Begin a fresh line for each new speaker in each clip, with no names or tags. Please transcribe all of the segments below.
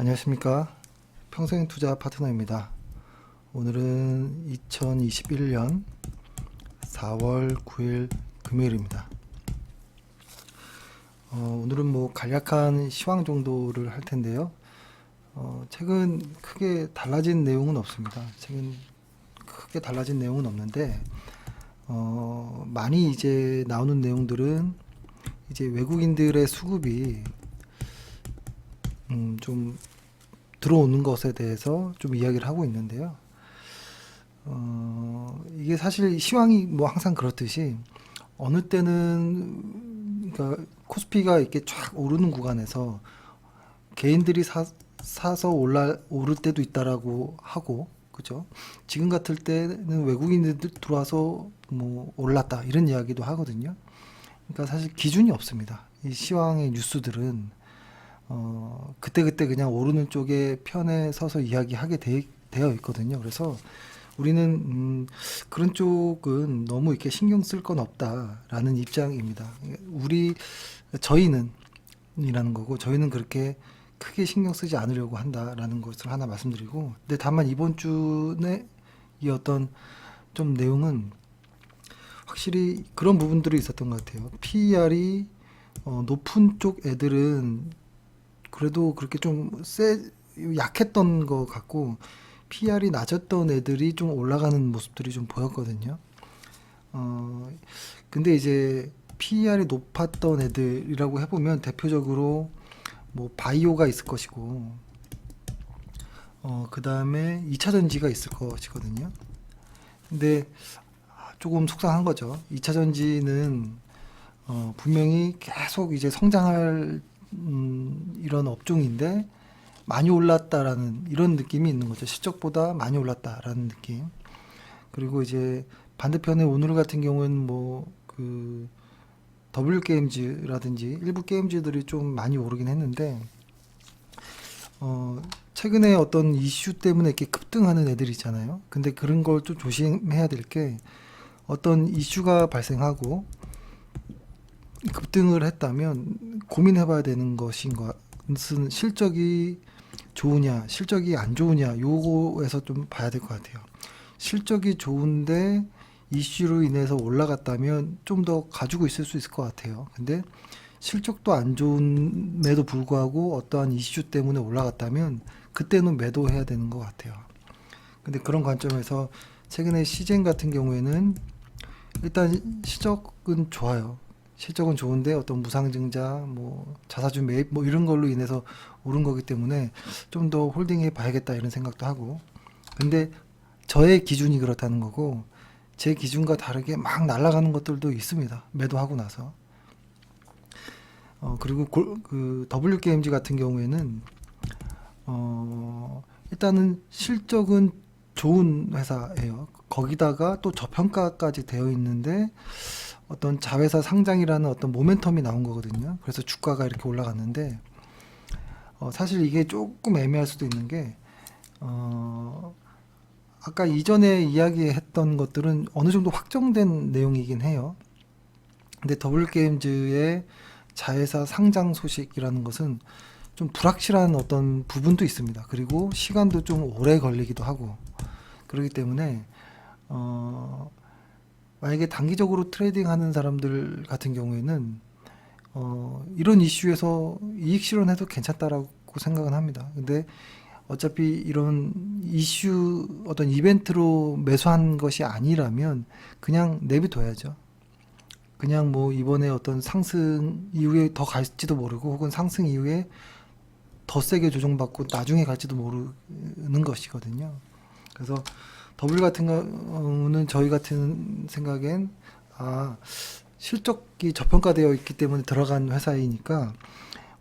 안녕하십니까. 평생투자 파트너입니다. 오늘은 2021년 4월 9일 금요일입니다. 오늘은 뭐 간략한 시황 정도를 할 텐데요. 최근 크게 달라진 내용은 없습니다. 최근 크게 달라진 내용은 없는데, 많이 이제 나오는 내용들은 이제 외국인들의 수급이 좀 들어오는 것에 대해서 좀 이야기를 하고 있는데요. 이게 사실 시황이 뭐 항상 그렇듯이 어느 때는 그러니까 코스피가 이렇게 쫙 오르는 구간에서 개인들이 사서 오를 때도 있다라고 하고, 그죠? 지금 같을 때는 외국인들 들어와서 뭐 올랐다 이런 이야기도 하거든요. 그러니까 사실 기준이 없습니다. 이 시황의 뉴스들은 그때그때 그냥 오르는 쪽에 편에 서서 이야기하게 되어 있거든요. 그래서 우리는 그런 쪽은 너무 이렇게 신경 쓸 건 없다라는 입장입니다. 저희는 이라는 거고, 저희는 그렇게 크게 신경 쓰지 않으려고 한다라는 것을 하나 말씀드리고, 근데 다만 이번 주에 이 어떤 좀 내용은 확실히 그런 부분들이 있었던 것 같아요. PER이 높은 쪽 애들은 그래도 그렇게 약했던 것 같고, PR이 낮았던 애들이 좀 올라가는 모습들이 좀 보였거든요. 근데 이제 PR이 높았던 애들이라고 해보면 대표적으로 뭐 바이오가 있을 것이고, 그 다음에 2차전지가 있을 것이거든요. 근데 조금 속상한 거죠. 2차전지는 분명히 계속 이제 성장할 이런 업종인데 많이 올랐다라는 이런 느낌이 있는 거죠. 실적보다 많이 올랐다라는 느낌. 그리고 이제 반대편에 오늘 같은 경우는 뭐 그 W게임즈라든지 일부 게임즈들이 좀 많이 오르긴 했는데, 최근에 어떤 이슈 때문에 이렇게 급등하는 애들이 있잖아요. 근데 그런 걸 좀 조심해야 될 게, 어떤 이슈가 발생하고 급등을 했다면 고민해봐야 되는 것은 실적이 좋으냐, 실적이 안 좋으냐, 요거에서 좀 봐야 될 것 같아요. 실적이 좋은데 이슈로 인해서 올라갔다면 좀 더 가지고 있을 수 있을 것 같아요. 근데 실적도 안 좋음에도 불구하고 어떠한 이슈 때문에 올라갔다면 그때는 매도해야 되는 것 같아요. 근데 그런 관점에서 최근에 시젠 같은 경우에는 일단 실적은 좋아요. 실적은 좋은데 어떤 무상증자, 뭐 자사주 매입 뭐 이런 걸로 인해서 오른 거기 때문에 좀 더 홀딩해 봐야겠다 이런 생각도 하고. 근데 저의 기준이 그렇다는 거고, 제 기준과 다르게 막 날아가는 것들도 있습니다. 매도하고 나서. 그리고 그 WKMG 같은 경우에는 일단은 실적은 좋은 회사예요. 거기다가 또 저평가까지 되어 있는데 어떤 자회사 상장이라는 어떤 모멘텀이 나온 거거든요. 그래서 주가가 이렇게 올라갔는데, 사실 이게 조금 애매할 수도 있는 게, 아까 이전에 이야기했던 것들은 어느 정도 확정된 내용이긴 해요. 근데 더블게임즈의 자회사 상장 소식이라는 것은 좀 불확실한 어떤 부분도 있습니다. 그리고 시간도 좀 오래 걸리기도 하고, 그렇기 때문에 만약에 단기적으로 트레이딩 하는 사람들 같은 경우에는 이런 이슈에서 이익 실현해도 괜찮다라고 생각은 합니다. 근데 어차피 이런 이슈 어떤 이벤트로 매수한 것이 아니라면 그냥 내비둬야죠. 그냥 뭐 이번에 어떤 상승 이후에 더 갈지도 모르고, 혹은 상승 이후에 더 세게 조정받고 나중에 갈지도 모르는 것이거든요. 그래서 더블 같은 경우는 저희 같은 생각엔 실적이 저평가되어 있기 때문에 들어간 회사이니까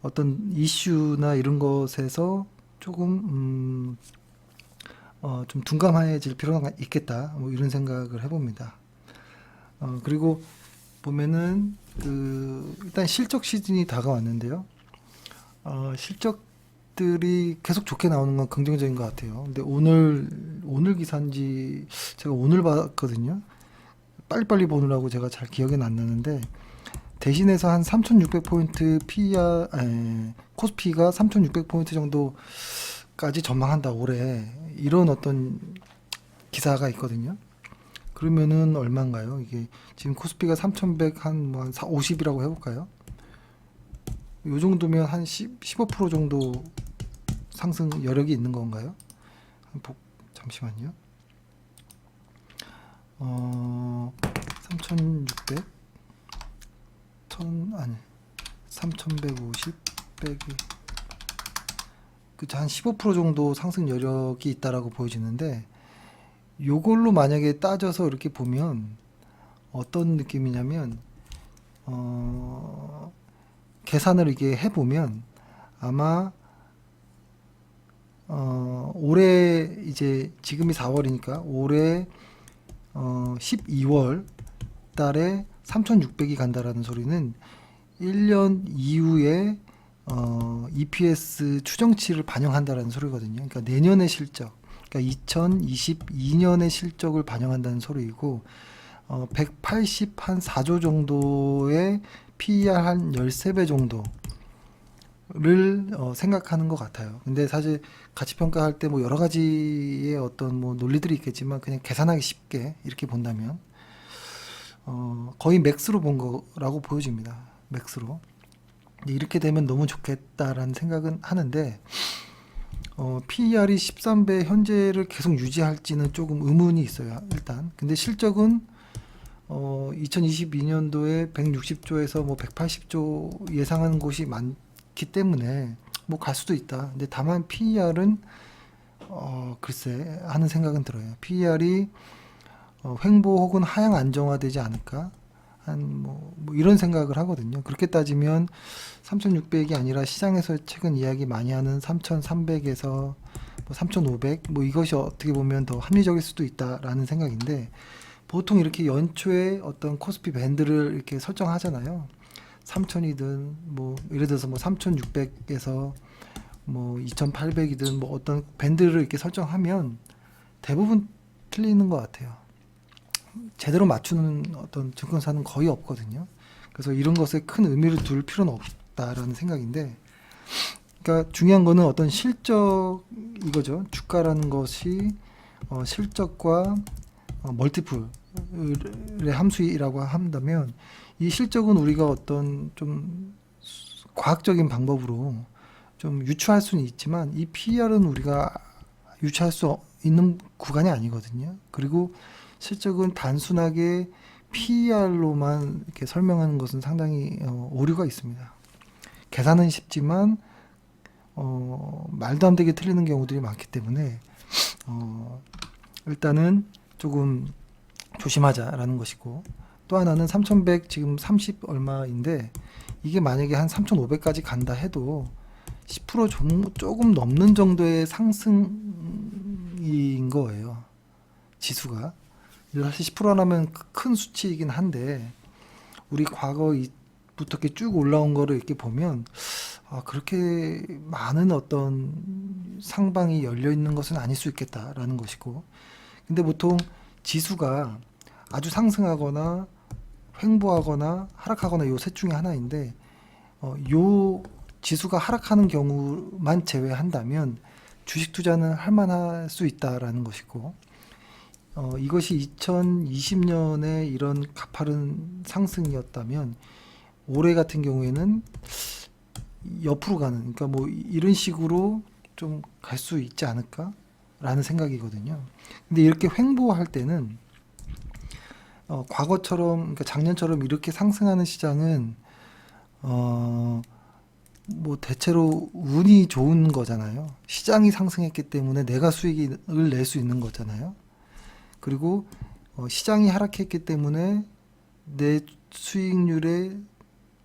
어떤 이슈나 이런 것에서 조금 좀 둔감해질 필요가 있겠다, 뭐 이런 생각을 해봅니다. 그리고 보면은 일단 실적 시즌이 다가왔는데요. 실적들이 계속 좋게 나오는 건 긍정적인 것 같아요. 근데 오늘 기사인지 제가 오늘 봤거든요. 빨리빨리 보느라고 제가 잘 기억이 안 나는데, 대신해서 한 3,600포인트 PER, 코스피가 3,600포인트 정도까지 전망한다 올해, 이런 어떤 기사가 있거든요. 그러면은 얼마인가요? 이게 지금 코스피가 3,100 한 50이라고 해볼까요? 요 정도면 한 15% 정도 상승 여력이 있는 건가요? 잠시만요. 3,600 아니 3,150 빼기 한 15% 정도 상승 여력이 있다라고 보여지는데, 요걸로 만약에 따져서 이렇게 보면 어떤 느낌이냐면, 계산을 이게 해보면 아마 올해 이제 지금이 4월이니까 올해 12월 달에 3,600이 간다라는 소리는 1년 이후에 EPS 추정치를 반영한다라는 소리거든요. 그러니까 내년의 실적, 그러니까 2022년의 실적을 반영한다는 소리이고, 180 한 4조 정도의 PER 한 13배 정도를 생각하는 것 같아요. 근데 사실 가치 평가할 때 뭐 여러 가지의 어떤 뭐 논리들이 있겠지만, 그냥 계산하기 쉽게 이렇게 본다면 거의 맥스로 본 거라고 보여집니다. 맥스로. 이렇게 되면 너무 좋겠다라는 생각은 하는데, PER이 13배 현재를 계속 유지할지는 조금 의문이 있어요, 일단. 근데 실적은 2022년도에 160조에서 뭐 180조 예상하는 곳이 많기 때문에 뭐 갈 수도 있다. 근데 다만 PER은 글쎄 하는 생각은 들어요. PER이 횡보 혹은 하향 안정화되지 않을까? 뭐 이런 생각을 하거든요. 그렇게 따지면 3,600이 아니라 시장에서 최근 이야기 많이 하는 3,300에서 뭐 3,500, 뭐 이것이 어떻게 보면 더 합리적일 수도 있다라는 생각인데, 보통 이렇게 연초에 어떤 코스피 밴드를 이렇게 설정하잖아요. 3,000이든 뭐 예를 들어서 뭐 3,600에서 뭐 2,800이든 뭐 어떤 밴드를 이렇게 설정하면 대부분 틀리는 것 같아요. 제대로 맞추는 어떤 증권사는 거의 없거든요. 그래서 이런 것에 큰 의미를 둘 필요는 없다라는 생각인데, 그러니까 중요한 거는 어떤 실적 이거죠. 주가라는 것이 실적과 멀티플의 함수이라고 한다면, 이 실적은 우리가 어떤 좀 과학적인 방법으로 좀 유추할 수는 있지만, 이 PER은 우리가 유추할 수 있는 구간이 아니거든요. 그리고 실적은 단순하게 PER로만 이렇게 설명하는 것은 상당히 오류가 있습니다. 계산은 쉽지만 말도 안 되게 틀리는 경우들이 많기 때문에 일단은 조금 조심하자라는 것이고, 또 하나는 3,100 지금 30 얼마인데, 이게 만약에 한 3,500까지 간다 해도 10% 조금 넘는 정도의 상승인 거예요, 지수가. 사실 10%라면 큰 수치이긴 한데, 우리 과거부터 이렇게 쭉 올라온 거를 이렇게 보면 그렇게 많은 어떤 상방이 열려 있는 것은 아닐 수 있겠다라는 것이고, 근데 보통 지수가 아주 상승하거나 횡보하거나 하락하거나 요 셋 중에 하나인데, 요 지수가 하락하는 경우만 제외한다면 주식 투자는 할 만할 수 있다라는 것이고, 이것이 2020년에 이런 가파른 상승이었다면 올해 같은 경우에는 옆으로 가는, 그러니까 뭐 이런 식으로 좀 갈 수 있지 않을까라는 생각이거든요. 근데 이렇게 횡보할 때는 과거처럼, 그러니까 작년처럼 이렇게 상승하는 시장은 뭐 대체로 운이 좋은 거잖아요. 시장이 상승했기 때문에 내가 수익을 낼 수 있는 거잖아요. 그리고 시장이 하락했기 때문에 내 수익률에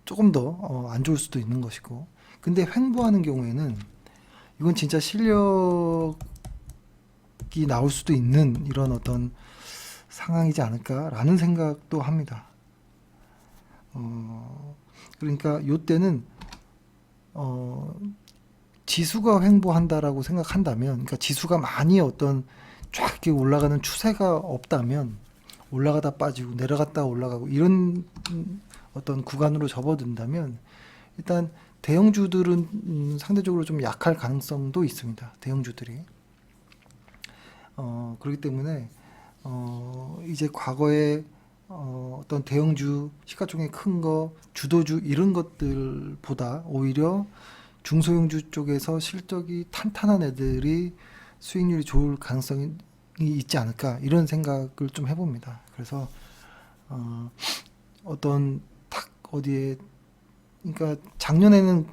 조금 더 안 좋을 수도 있는 것이고, 근데 횡보하는 경우에는 이건 진짜 실력이 나올 수도 있는 이런 어떤 상황이지 않을까라는 생각도 합니다. 그러니까 요때는 지수가 횡보한다라고 생각한다면, 그러니까 지수가 많이 어떤 쫙 이렇게 올라가는 추세가 없다면, 올라가다 빠지고 내려갔다 올라가고 이런 어떤 구간으로 접어든다면 일단 대형주들은 상대적으로 좀 약할 가능성도 있습니다. 대형주들이. 그렇기 때문에 이제 과거에 어떤 대형주, 시가총액 큰 거, 주도주 이런 것들보다 오히려 중소형주 쪽에서 실적이 탄탄한 애들이 수익률이 좋을 가능성이 있지 않을까 이런 생각을 좀 해봅니다. 그래서 어떤 탁 어디에 그러니까 작년에는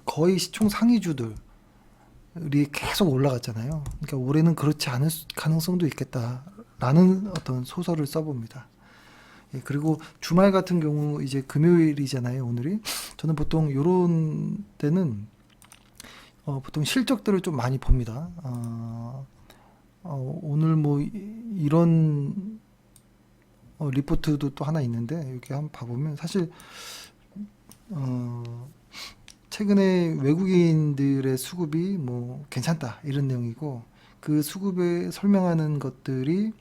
거의 시총 상위주들이 계속 올라갔잖아요. 그러니까 올해는 그렇지 않을 가능성도 있겠다라는 어떤 소설을 써봅니다. 예, 그리고 주말 같은 경우 이제 금요일이잖아요, 오늘이. 저는 보통 요런 때는 보통 실적들을 좀 많이 봅니다. 오늘 뭐 이런 리포트도 또 하나 있는데 이렇게 한번 봐보면 사실 최근에 외국인들의 수급이 뭐 괜찮다 이런 내용이고 그 수급에 설명하는 것들이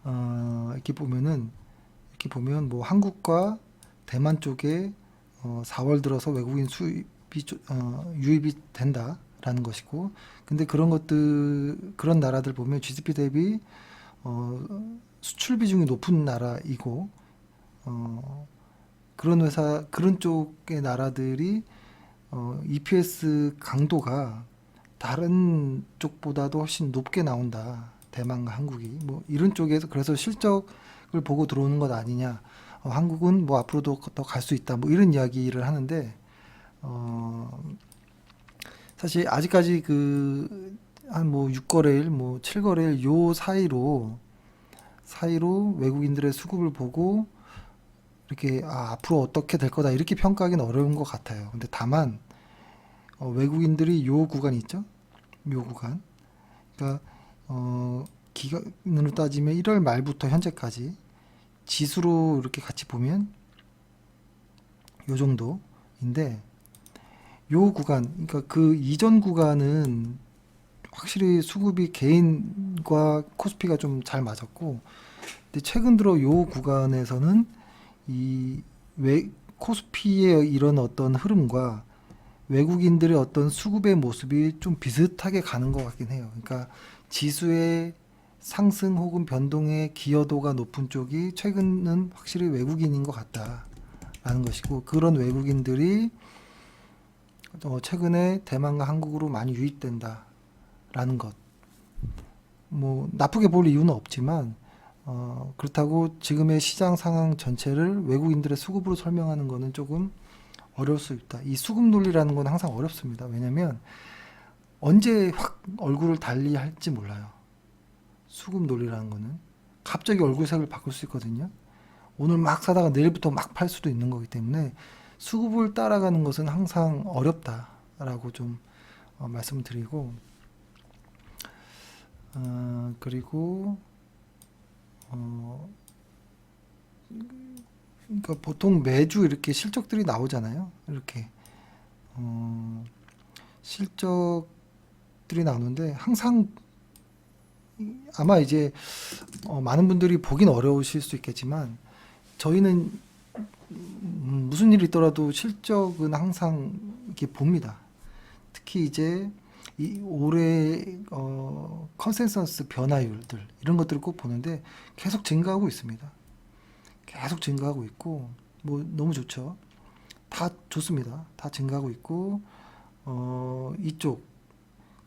이렇게 보면 뭐 한국과 대만 쪽에 4월 들어서 외국인 수입이 유입이 된다라는 것이고 근데 그런 나라들 보면 GDP 대비 수출 비중이 높은 나라이고 그런 쪽의 나라들이 EPS 강도가 다른 쪽보다도 훨씬 높게 나온다. 대만과 한국이 뭐 이런 쪽에서 그래서 실적을 보고 들어오는 것 아니냐. 한국은 뭐 앞으로도 더 갈 수 있다. 뭐 이런 이야기를 하는데 사실 아직까지 그 한 뭐 6거래일, 뭐 7거래일 요 사이로 외국인들의 수급을 보고 이렇게 앞으로 어떻게 될 거다 이렇게 평가하기는 어려운 것 같아요. 근데 다만 외국인들이 요 구간 있죠? 요 구간. 그러니까 기간으로 따지면 1월 말부터 현재까지 지수로 이렇게 같이 보면 요 정도인데 요 구간, 그러니까 그 이전 구간은 확실히 수급이 개인과 코스피가 좀 잘 맞았고, 근데 최근 들어 요 구간에서는 이 코스피의 이런 어떤 흐름과 외국인들의 어떤 수급의 모습이 좀 비슷하게 가는 것 같긴 해요. 그러니까 지수의 상승 혹은 변동의 기여도가 높은 쪽이 최근은 확실히 외국인인 것 같다라는 것이고 그런 외국인들이 최근에 대만과 한국으로 많이 유입된다라는 것. 뭐 나쁘게 볼 이유는 없지만 그렇다고 지금의 시장 상황 전체를 외국인들의 수급으로 설명하는 것은 조금 어려울 수 있다. 이 수급 논리라는 건 항상 어렵습니다. 왜냐면 언제 확 얼굴을 달리할지 몰라요. 수급 논리라는 거는 갑자기 얼굴색을 바꿀 수 있거든요. 오늘 막 사다가 내일부터 막 팔 수도 있는 거기 때문에 수급을 따라가는 것은 항상 어렵다라고 좀 말씀을 드리고 그리고 그러니까 보통 매주 이렇게 실적들이 나오잖아요. 이렇게 실적들이 나오는데 항상 아마 이제 많은 분들이 보긴 어려우실 수 있겠지만 저희는 무슨 일이 있더라도 실적은 항상 이렇게 봅니다. 특히 이제 이 올해 컨센서스 변화율들 이런 것들을 꼭 보는데 계속 증가하고 있습니다. 계속 증가하고 있고 뭐 너무 좋죠. 다 좋습니다. 다 증가하고 있고 이쪽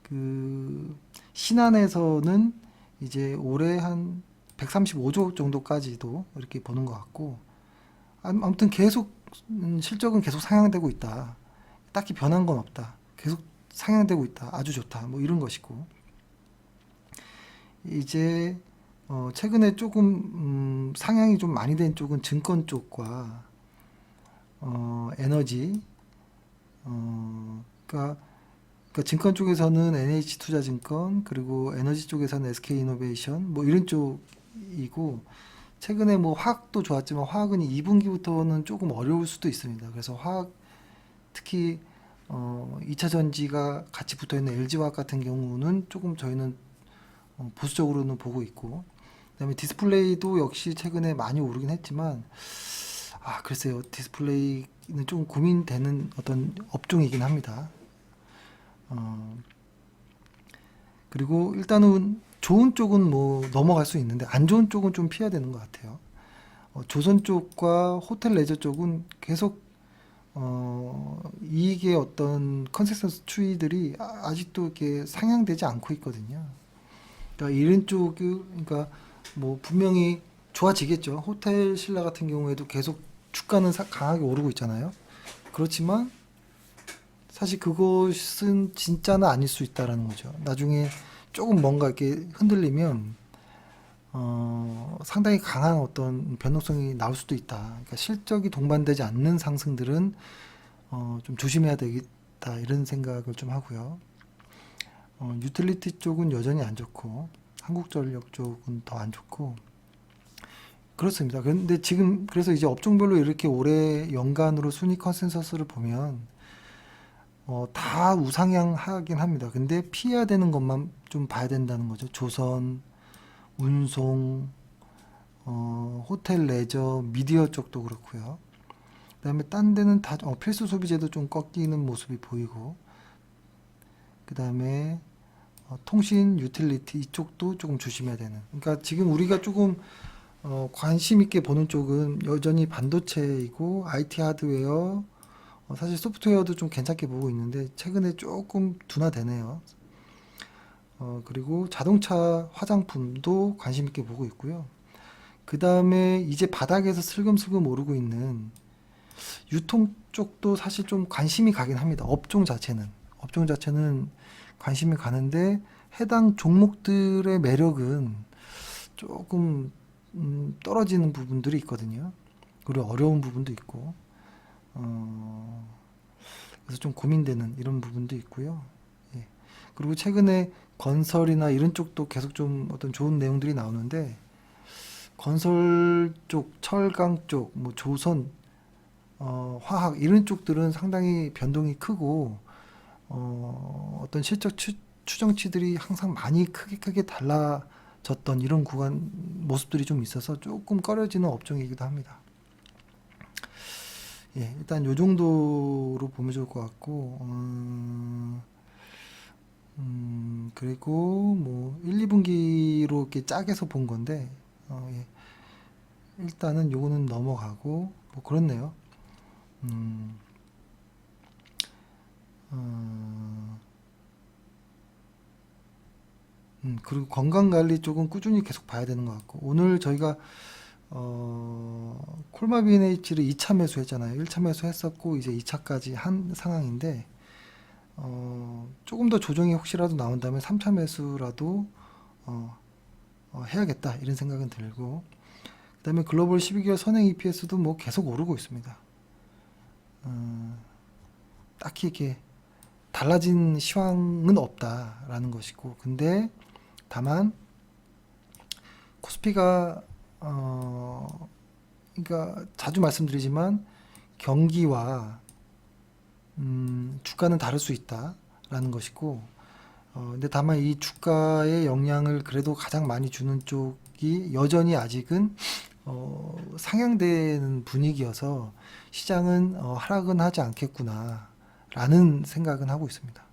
그 신한에서는 이제 올해 한 135조 정도까지도 이렇게 보는 것 같고 아무튼 계속 실적은 계속 상향되고 있다. 딱히 변한 건 없다. 계속 상향되고 있다. 아주 좋다. 뭐 이런 것이고 이제 최근에 조금 상향이 좀 많이 된 쪽은 증권 쪽과 에너지 그러니까 증권 쪽에서는 NH투자증권 그리고 에너지 쪽에서는 SK이노베이션 뭐 이런 쪽이고 최근에 뭐 화학도 좋았지만 화학은 2분기부터는 조금 어려울 수도 있습니다. 그래서 화학 특히 2차 전지가 같이 붙어 있는 LG화학 같은 경우는 조금 저희는 보수적으로는 보고 있고 그다음에 디스플레이도 역시 최근에 많이 오르긴 했지만 글쎄요. 디스플레이는 좀 고민되는 어떤 업종이긴 합니다. 어, 그리고 일단은 좋은 쪽은 뭐 넘어갈 수 있는데 안 좋은 쪽은 좀 피해야 되는 것 같아요. 조선 쪽과 호텔 레저 쪽은 계속 이익의 어떤 컨센서스 추이들이 아직도 이렇게 상향되지 않고 있거든요. 그러니까 이런 쪽이 그러니까 뭐 분명히 좋아지겠죠. 호텔 신라 같은 경우에도 계속 주가는 강하게 오르고 있잖아요. 그렇지만 사실 그것은 진짜는 아닐 수 있다라는 거죠. 나중에 조금 뭔가 이렇게 흔들리면 상당히 강한 어떤 변동성이 나올 수도 있다. 그러니까 실적이 동반되지 않는 상승들은 좀 조심해야 되겠다 이런 생각을 좀 하고요. 유틸리티 쪽은 여전히 안 좋고 한국전력 쪽은 더 안 좋고 그렇습니다. 그런데 지금 그래서 이제 업종별로 이렇게 올해 연간으로 순위 컨센서스를 보면 다 우상향하긴 합니다. 근데 피해야 되는 것만 좀 봐야 된다는 거죠. 조선, 운송, 호텔 레저, 미디어 쪽도 그렇고요. 그다음에 딴 데는 다 필수 소비재도 좀 꺾이는 모습이 보이고 그다음에 통신, 유틸리티 이쪽도 조금 조심해야 되는. 그러니까 지금 우리가 조금 관심 있게 보는 쪽은 여전히 반도체이고 IT 하드웨어, 사실 소프트웨어도 좀 괜찮게 보고 있는데 최근에 조금 둔화되네요. 그리고 자동차 화장품도 관심 있게 보고 있고요. 그 다음에 이제 바닥에서 슬금슬금 오르고 있는 유통 쪽도 사실 좀 관심이 가긴 합니다. 업종 자체는 관심이 가는데 해당 종목들의 매력은 조금 떨어지는 부분들이 있거든요. 그리고 어려운 부분도 있고, 어, 그래서 좀 고민되는 이런 부분도 있고요. 예. 그리고 최근에 건설이나 이런 쪽도 계속 좀 어떤 좋은 내용들이 나오는데, 건설 쪽, 철강 쪽, 뭐 조선, 화학 이런 쪽들은 상당히 변동이 크고, 어떤 실적 추정치들이 항상 많이 크게 달라졌던 이런 구간 모습들이 좀 있어서 조금 꺼려지는 업종이기도 합니다. 예, 일단 요 정도로 보면 좋을 것 같고, 그리고 뭐 1, 2분기로 이렇게 짜게서 본 건데, 예, 일단은 요거는 넘어가고, 뭐 그렇네요. 음, 어, 그리고 건강관리 쪽은 꾸준히 계속 봐야 되는 것 같고, 오늘 저희가 콜마비 NH를 2차 매수했잖아요. 1차 매수했었고 이제 2차까지 한 상황인데 조금 더 조정이 혹시라도 나온다면 3차 매수라도 어, 해야겠다 이런 생각은 들고 그다음에 글로벌 12개월 선행 EPS도 뭐 계속 오르고 있습니다. 어, 딱히 이렇게 달라진 시황은 없다라는 것이고 근데 다만 코스피가 그러니까 자주 말씀드리지만 경기와 주가는 다를 수 있다라는 것이고, 근데 다만 이 주가의 영향을 그래도 가장 많이 주는 쪽이 여전히 아직은 상향되는 분위기여서 시장은 하락은 하지 않겠구나라는 생각은 하고 있습니다.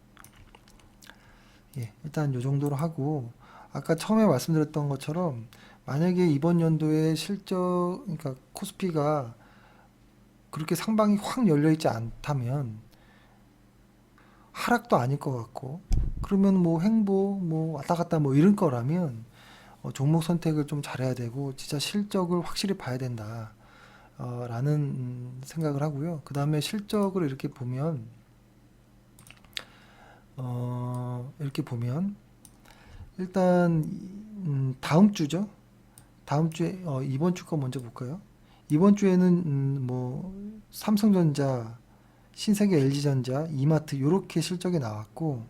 예, 일단 요 정도로 하고 아까 처음에 말씀드렸던 것처럼 만약에 이번 연도에 실적, 그러니까 코스피가 그렇게 상방이 확 열려 있지 않다면 하락도 아닐 것 같고 그러면 뭐 횡보 뭐 왔다 갔다 뭐 이런 거라면 종목 선택을 좀 잘해야 되고 진짜 실적을 확실히 봐야 된다 라는 생각을 하고요. 그 다음에 실적을 이렇게 보면 일단 다음 주죠. 다음 주에 이번 주 거 먼저 볼까요? 이번 주에는 뭐 삼성전자, 신세계, LG전자, 이마트 요렇게 실적이 나왔고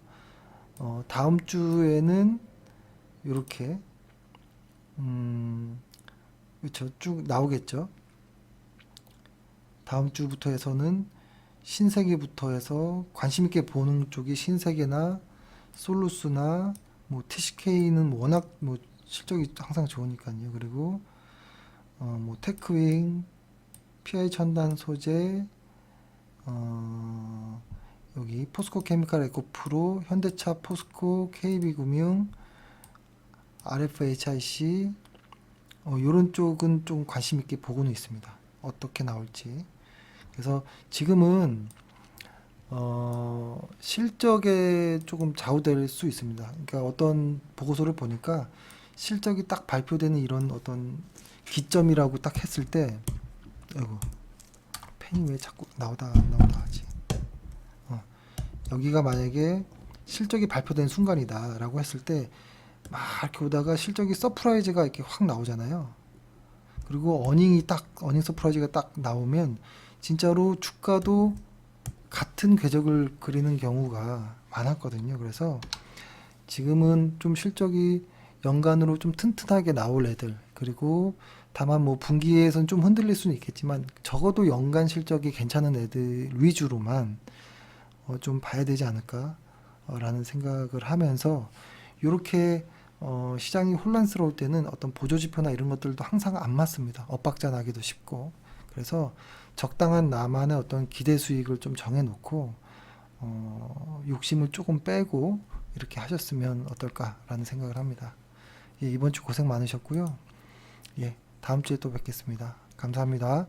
다음 주에는 요렇게 그렇죠. 쭉 나오겠죠. 다음 주부터 해서는 신세계부터 해서 관심 있게 보는 쪽이 신세계나 솔루스나 뭐 TCK는 뭐 워낙 뭐 실적이 항상 좋으니까요. 그리고 뭐 테크윙, PI 첨단 소재, 여기 포스코 케미칼 에코프로, 현대차, 포스코, KB금융, RFHIC, 요런 쪽은 좀 관심 있게 보고는 있습니다. 어떻게 나올지. 그래서 지금은 실적에 조금 좌우될 수 있습니다. 그러니까 어떤 보고서를 보니까 실적이 딱 발표되는 이런 어떤 기점이라고 딱 했을 때, 아이고, 펜이 왜 자꾸 나오다 안 나오다 하지? 여기가 만약에 실적이 발표된 순간이다라고 했을 때, 막 이렇게 오다가 실적이 서프라이즈가 이렇게 확 나오잖아요. 그리고 어닝 서프라이즈가 딱 나오면 진짜로 주가도 같은 궤적을 그리는 경우가 많았거든요. 그래서 지금은 좀 실적이 연간으로 좀 튼튼하게 나올 애들, 그리고 다만 뭐 분기에선 좀 흔들릴 수는 있겠지만 적어도 연간 실적이 괜찮은 애들 위주로만 좀 봐야 되지 않을까라는 생각을 하면서, 이렇게 시장이 혼란스러울 때는 어떤 보조지표나 이런 것들도 항상 안 맞습니다. 엇박자 나기도 쉽고. 그래서 적당한 나만의 어떤 기대 수익을 좀 정해놓고 욕심을 조금 빼고 이렇게 하셨으면 어떨까라는 생각을 합니다. 예, 이번 주 고생 많으셨고요. 예, 다음 주에 또 뵙겠습니다. 감사합니다.